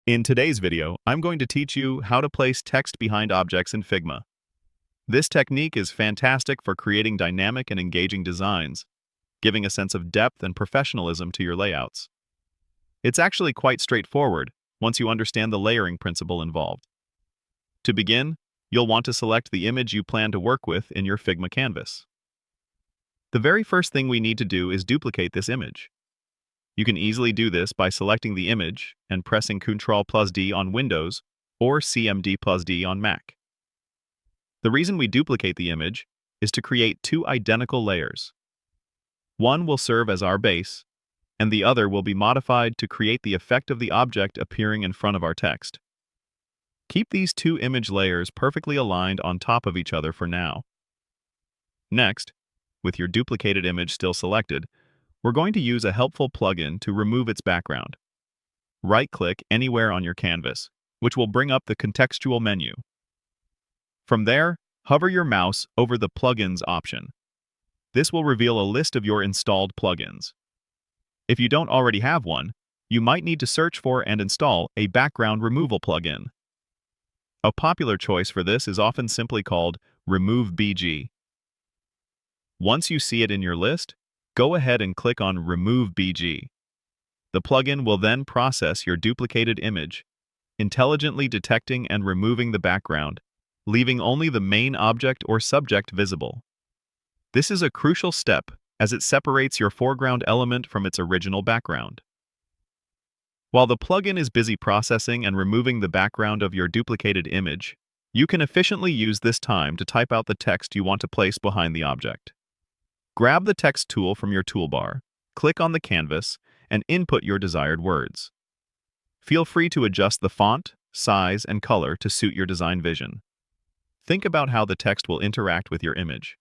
In today's video, I'm going to teach you how to place text behind objects in Figma. This technique is fantastic for creating dynamic and engaging designs, giving a sense of depth and professionalism to your layouts. It's actually quite straightforward once you understand the layering principle involved. To begin, you'll want to select the image you plan to work with in your Figma canvas. The very first thing we need to do is duplicate this image. You can easily do this by selecting the image and pressing Ctrl+D on Windows or CMD+D on Mac. The reason we duplicate the image is to create two identical layers. One will serve as our base, and the other will be modified to create the effect of the object appearing in front of our text. Keep these two image layers perfectly aligned on top of each other for now. Next, with your duplicated image still selected, we're going to use a helpful plugin to remove its background. Right-click anywhere on your canvas, which will bring up the contextual menu. From there, hover your mouse over the Plugins option. This will reveal a list of your installed plugins. If you don't already have one, you might need to search for and install a background removal plugin. A popular choice for this is often simply called Remove BG. Once you see it in your list, go ahead and click on Remove BG. The plugin will then process your duplicated image, intelligently detecting and removing the background, leaving only the main object or subject visible. This is a crucial step as it separates your foreground element from its original background. While the plugin is busy processing and removing the background of your duplicated image, you can efficiently use this time to type out the text you want to place behind the object. Grab the text tool from your toolbar, click on the canvas, and input your desired words. Feel free to adjust the font, size, and color to suit your design vision. Think about how the text will interact with your image.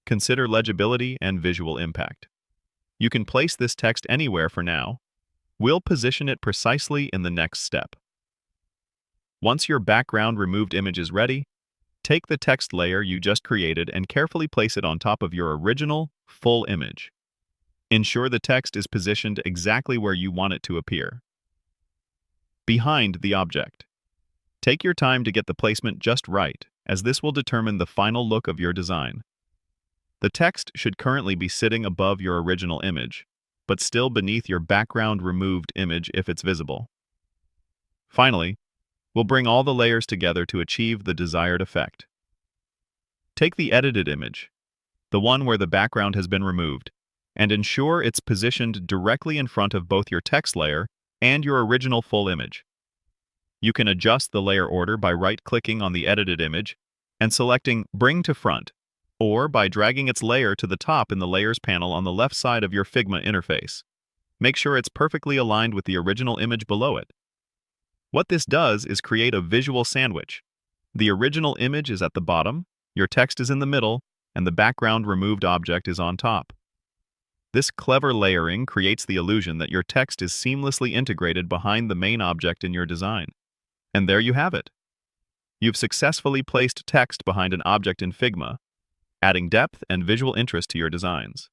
Consider legibility and visual impact. You can place this text anywhere for now. We'll position it precisely in the next step. Once your background removed image is ready, take the text layer you just created and carefully place it on top of your original, full image. Ensure the text is positioned exactly where you want it to appear. Behind the object. Take your time to get the placement just right, as this will determine the final look of your design. The text should currently be sitting above your original image, but still beneath your background removed image if it's visible. Finally, we'll bring all the layers together to achieve the desired effect. Take the edited image, the one where the background has been removed, and ensure it's positioned directly in front of both your text layer and your original full image. You can adjust the layer order by right-clicking on the edited image and selecting Bring to Front, or by dragging its layer to the top in the Layers panel on the left side of your Figma interface. Make sure it's perfectly aligned with the original image below it. What this does is create a visual sandwich. The original image is at the bottom, your text is in the middle, and the background removed object is on top. This clever layering creates the illusion that your text is seamlessly integrated behind the main object in your design. And there you have it. You've successfully placed text behind an object in Figma, adding depth and visual interest to your designs.